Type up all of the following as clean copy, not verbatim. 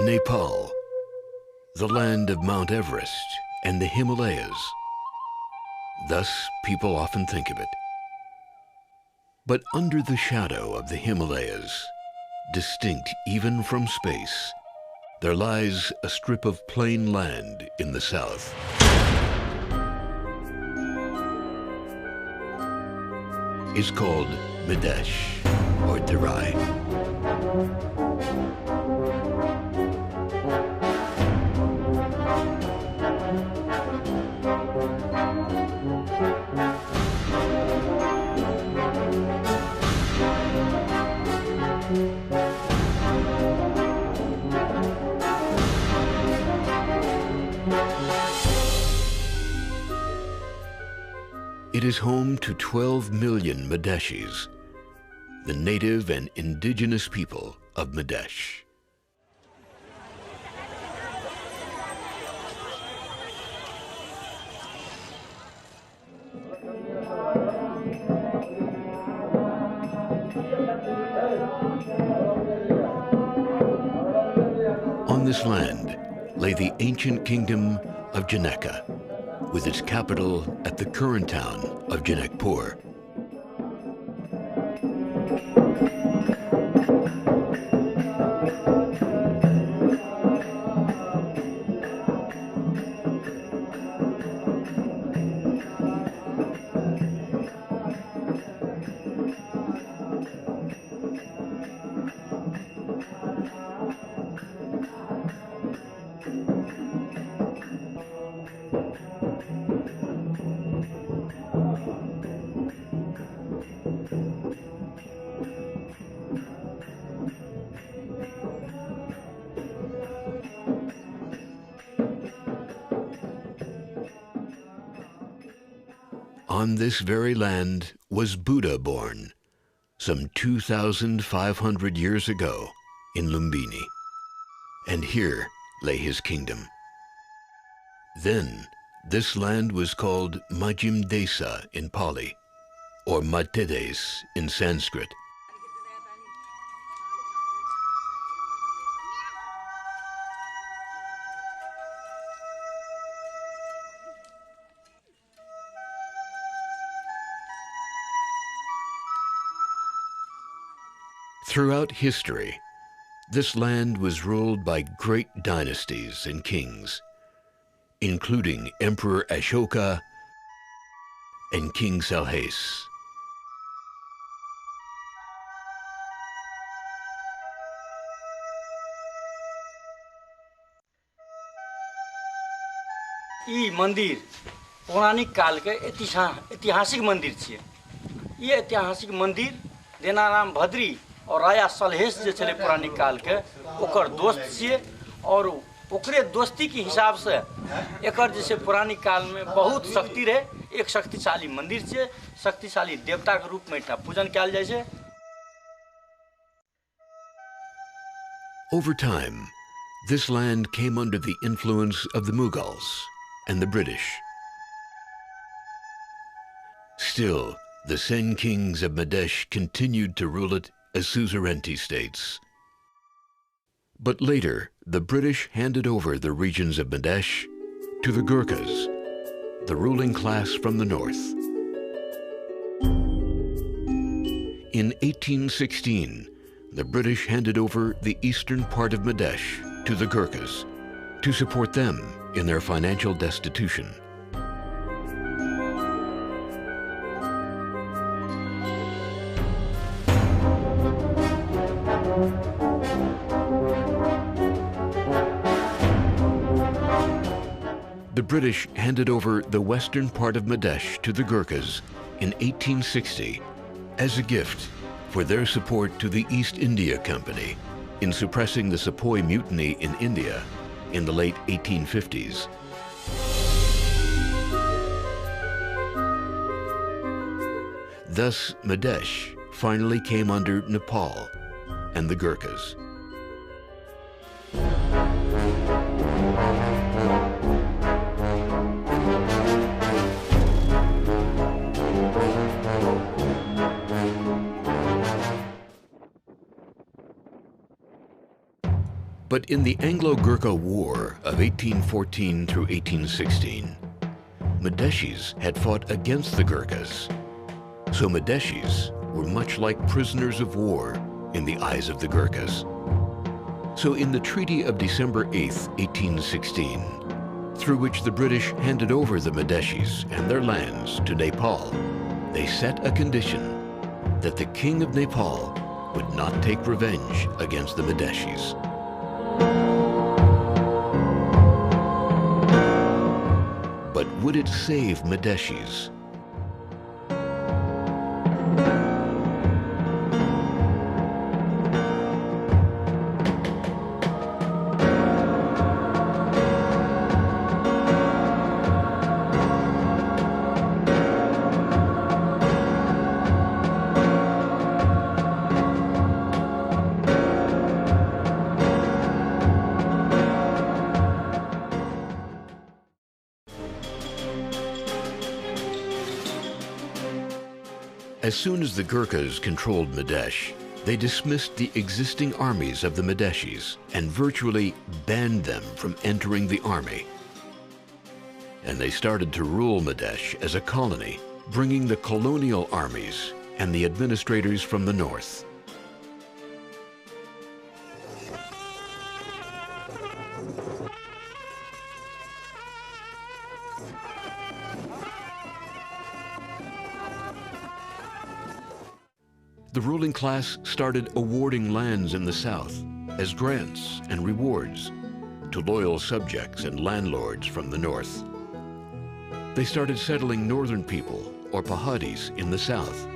Nepal, the land of Mount Everest and the Himalayas. Thus, people often think of it. But under the shadow of the Himalayas, distinct even from space, there lies a strip of plain land in the south. It's called Madhesh, or Terai. It is home to 12 million Madheshis, the native and indigenous people of Madhesh. On this land lay the ancient kingdom of Janaka, with its capital at the current town of Janakpur. On this very land was Buddha born, some 2,500 years ago in Lumbini, and here lay his kingdom. Then this land was called Majim Desa in Pali, or Madhesh in Sanskrit. Throughout history, this land was ruled by great dynasties and kings, including Emperor Ashoka and King Salhas. ये मंदिर पौराणिक काल के ऐतिहासिक मंदिर छियै। ये ऐतिहासिक मंदिर देनाराम भद्री और राजा सलहेश जे छले पौराणिक काल के ओकर दोस्त छियै और ओकरे दोस्ती के हिसाब से एकर जे पौराणिक काल में बहुत शक्ति रहे। एक शक्तिशाली मंदिर छियै, शक्तिशाली देवता के रूप में एकटा पूजन कयल जाइ छै। Over time, this land came under the influence of the Mughals and the British. Still, the Sen kings of Madhesh continued to rule it as suzerainty states. But later, the British handed over the regions of Madhesh to the Gurkhas, the ruling class from the north. In 1816, the British handed over the eastern part of Madhesh to the Gurkhas to support them in their financial destitution. The British handed over the western part of Madhesh to the Gurkhas in 1860 as a gift for their support to the East India Company in suppressing the Sepoy Mutiny in India in the late 1850s. Thus, Madhesh finally came under Nepal and the Gurkhas. But in the Anglo-Gurkha War of 1814 through 1816, Madheshis had fought against the Gurkhas. So Madheshis were much like prisoners of war in the eyes of the Gurkhas. So in the Treaty of December 8th, 1816, through which the British handed over the Madheshis and their lands to Nepal, they set a condition that the King of Nepal would not take revenge against the Madheshis. But would it save Madheshis? As soon as the Gurkhas controlled Madhesh, they dismissed the existing armies of the Madheshis and virtually banned them from entering the army. And they started to rule Madhesh as a colony, bringing the colonial armies and the administrators from the north. The ruling class started awarding lands in the south as grants and rewards to loyal subjects and landlords from the north. They started settling northern people, or Pahadis, in the south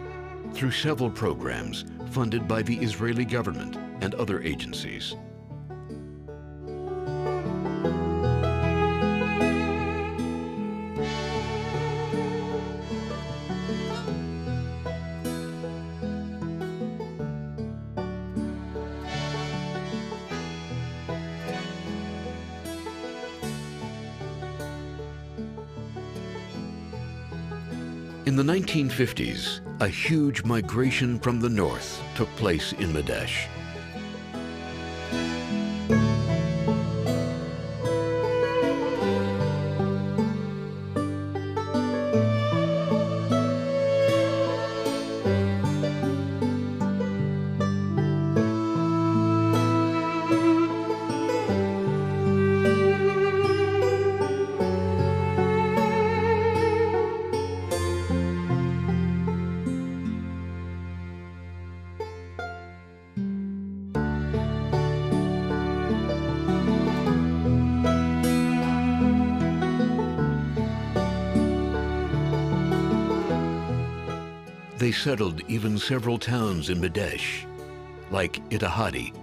through several programs funded by the Israeli government and other agencies. In the 1950s, a huge migration from the north took place in Madhesh. They settled even several towns in Madhesh, like Itahadi.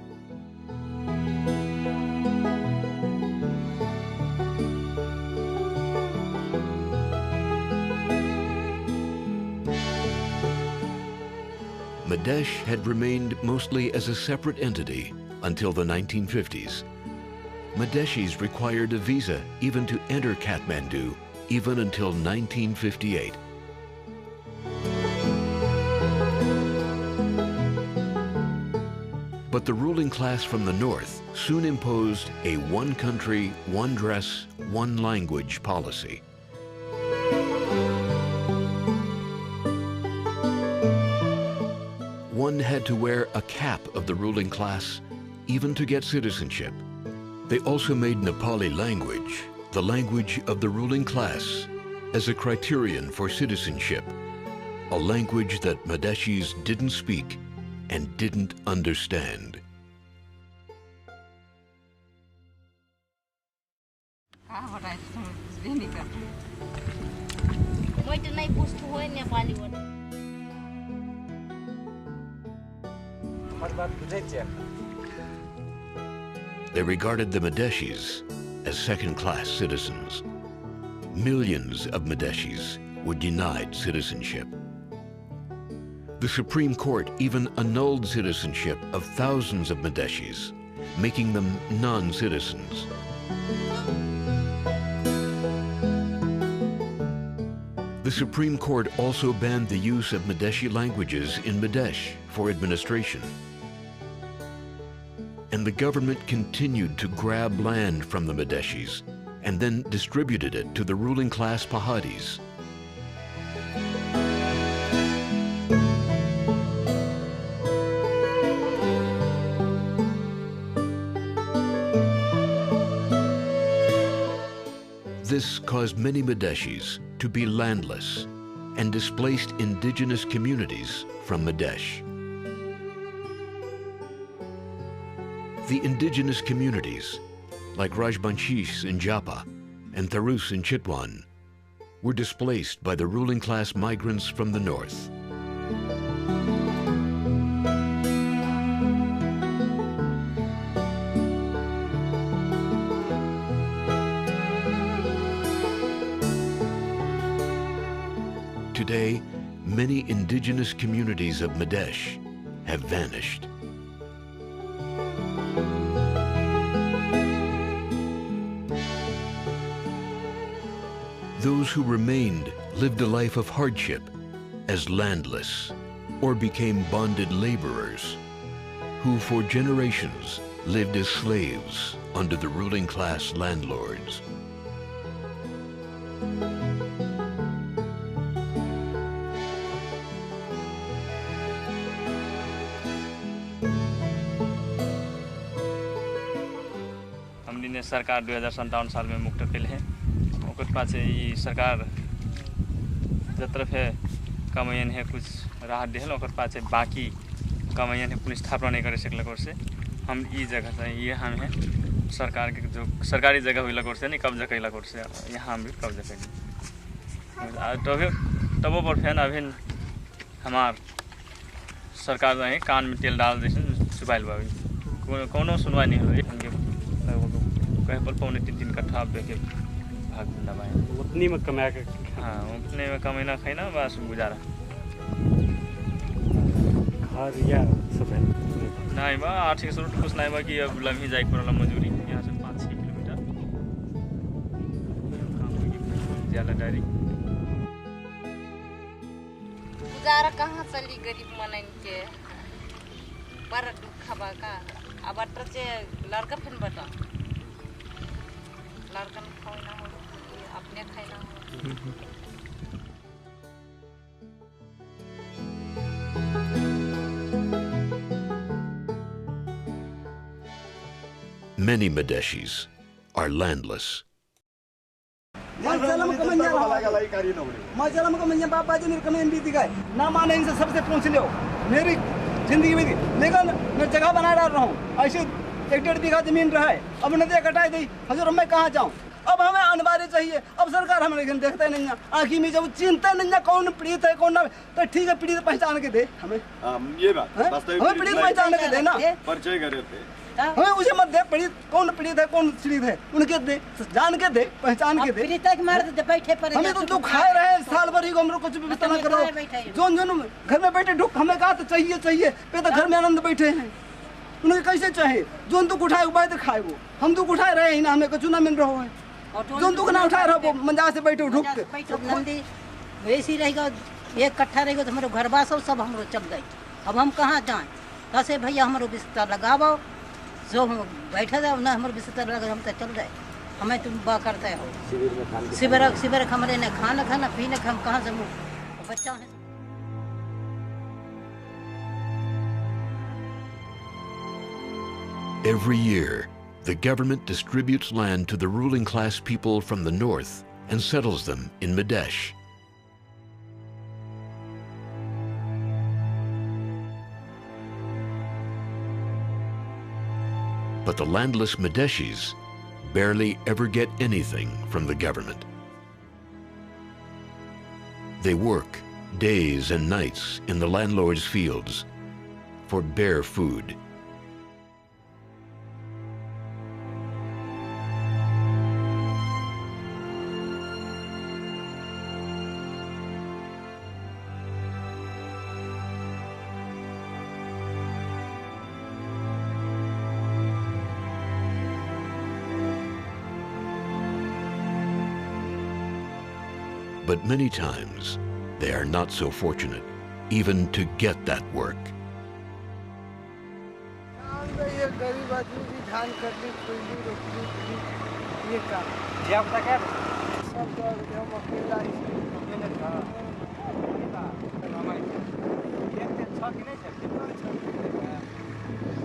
Madhesh had remained mostly as a separate entity until the 1950s. Madheshis required a visa even to enter Kathmandu, even until 1958. But the ruling class from the north soon imposed a one country, one dress, one language policy. One had to wear a cap of the ruling class even to get citizenship. They also made Nepali language, the language of the ruling class, as a criterion for citizenship, a language that Madheshis didn't speak and didn't understand. They regarded the Madheshis as second-class citizens. Millions of Madheshis were denied citizenship. The Supreme Court even annulled citizenship of thousands of Madheshis, making them non-citizens. The Supreme Court also banned the use of Madheshi languages in Madhesh for administration. and the government continued to grab land from the Madheshis and then distributed it to the ruling class Pahadis. This caused many Madheshis to be landless and displaced indigenous communities from Madhesh. The indigenous communities, like Rajbanshis in Japa and Tharus in Chitwan, were displaced by the ruling class migrants from the north. Today, many indigenous communities of Madhesh have vanished. Those who remained lived a life of hardship as landless or became bonded laborers who for generations lived as slaves under the ruling class landlords. हमने सरकार 2057 साल में मुक्त कैल है ओकर पाछे ई सरकार जत्र है कमयन है कुछ राहत दिहल ओकर पाछे बाकी कमयन है पुनर्स्थापना नहीं कर सकल से हम ई जगह से ये हम है सरकार के जो सरकारी जगह हुई लगोर से नहीं कब्जा कैला कोर से यहाँ हम भी कब्जा कैली तब पर फैन अभी हमार सरकार जो है कान में तेल डाल देसन सुबाइल बाबी कोनो सुनवाई नहीं हो कहीं पर 2.5-3 कट्ठा बेके भाग दबाए उतनी में कमा के हाँ उतने में कमाना खाना बस गुजारा घर या सब नहीं बा आर्थिक स्रोत कुछ नहीं बा कि अब लम्ही जाए पड़ला मजदूरी यहाँ से 5-6 किलोमीटर काम होगी ज्यादा डायरी गुजारा कहाँ चली गरीब मनन के पर खबा का अब से लड़का फिर बता लड़का ने खाना हो अपने खाना हो Many Madheshis are landless. मजलम को मंजा बाबा जी मेरे कमेंट भी दिखाए ना माने इनसे सबसे पूछ लो मेरी जिंदगी में लेकिन मैं जगह बना डाल रहा हूँ ऐसे 1.5 बीघा जमीन रहा है अब नदियाँ कटाई दी हजूर मैं कहाँ जाऊँ अब हमें अनिवार्य चाहिए अब सरकार हमें लेकिन देखता नहीं है आँखी में जब चिंता नहीं है कौन पीड़ित है कौन ना तो ठीक है पीड़ित पहचान के दे हमें ये बात हमें पीड़ित पहचान के दे ना परिचय करे थे हमें उसे मत दे पीड़ित है कौन पीड़ित है उनके दे जान के दे पहचान के दे हमें तो दुख खाए रहे साल भर ही हम लोग कुछ भी वितना करो जोन जोन घर में बैठे दुख हमें कहा तो चाहिए पे तो घर में आनंद बैठे हैं उन्हें कैसे चाहे जोन दुख उठाए उबाय तो खाए वो हम दुख उठाए रहे ही ना हमें कुछ ना मिल रहा है जोन दुख ना उठाए रहो मंजा से बैठे ढुक के वैसे रहेगा 1 कट्ठा रहेगा तो हमारे घर बास सब हम चल गए अब हम कहाँ जाएँ कैसे भैया हमारे बिस्तर लगाओ जो बैठा जाओ ना हमारे बिस्तर लगा हम तो चल जाए हमें तुम बा करते हो शिविर हमारे ने खाना पीने हम कहाँ से बच्चा है Every year, the government distributes land to the ruling class people from the north and settles them in Madhesh. But the landless Madheshis barely ever get anything from the government. They work days and nights in the landlord's fields for bare food. But many times, they are not so fortunate even to get that work. गरीब आदमी भी धान कटनी खुली रोपनी ये काम धिया पुता क्या सब हम अकेला ही अकेले छ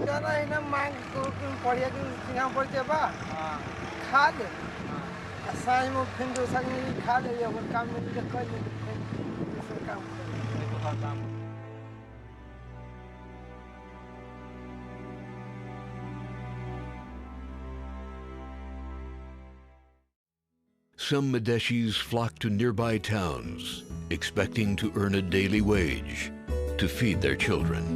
जाना है ना मांग को पड़िया के सिंगा पड़ते बा खाद साई में फिर दूसरा में खाद है और काम में कर ले दूसरा काम Some Madheshis flock to nearby towns, expecting to earn a daily wage to feed their children.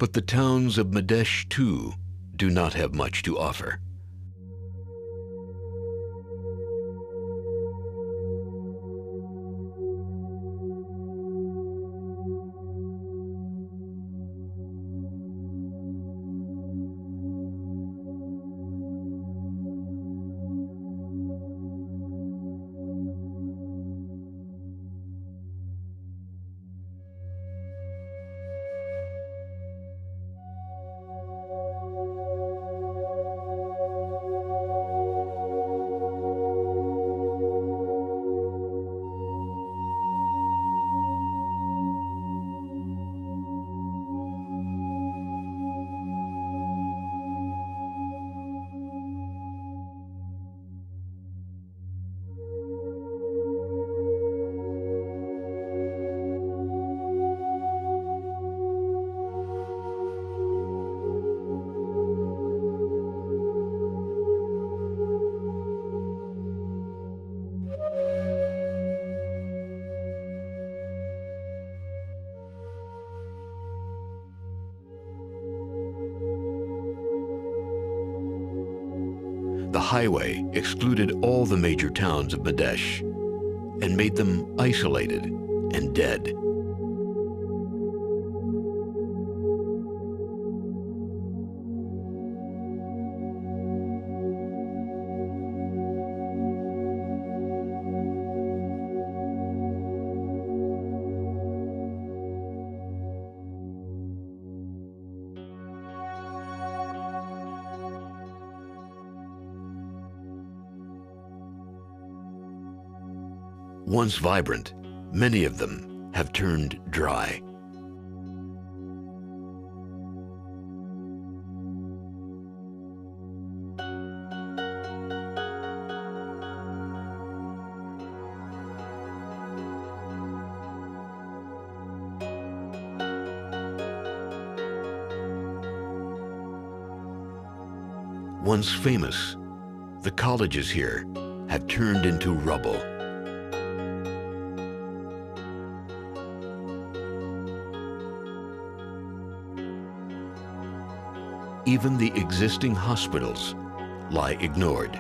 But the towns of Madhesh too do not have much to offer. The highway excluded all the major towns of Madhesh and made them isolated and dead. Once vibrant, many of them have turned dry. Once famous, the colleges here have turned into rubble. Even the existing hospitals lie ignored.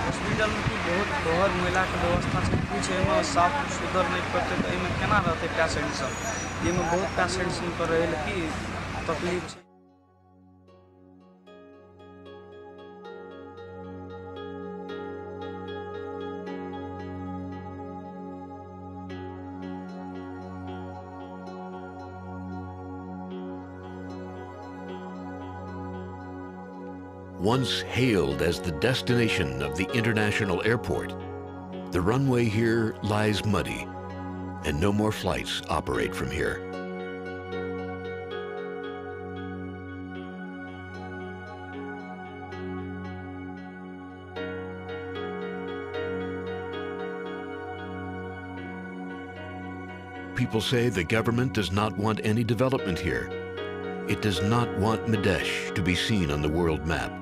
Hospital में की बहुत तोहर महिला के व्यवस्था से कुछ एमे साफ सुथर नहीं करते तो एमे केना रहते पेशेंट सब एमे बहुत पेशेंट सब कर रहे की तकलीफ छै। once hailed as the destination of the international airport, the runway here lies muddy, and no more flights operate from here. People say the government does not want any development here. It does not want Madhesh to be seen on the world map.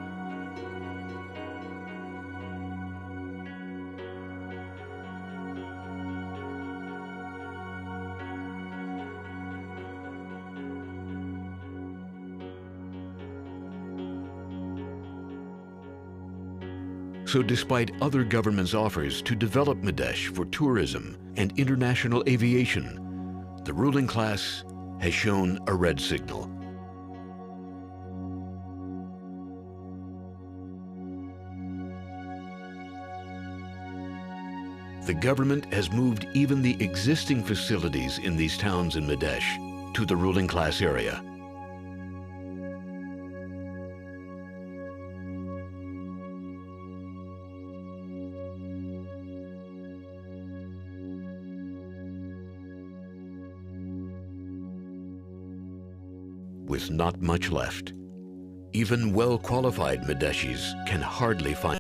So despite other governments' offers to develop Madhesh for tourism and international aviation, the ruling class has shown a red signal. The government has moved even the existing facilities in these towns in Madhesh to the ruling class area. With not much left, even well-qualified Madheshis can hardly find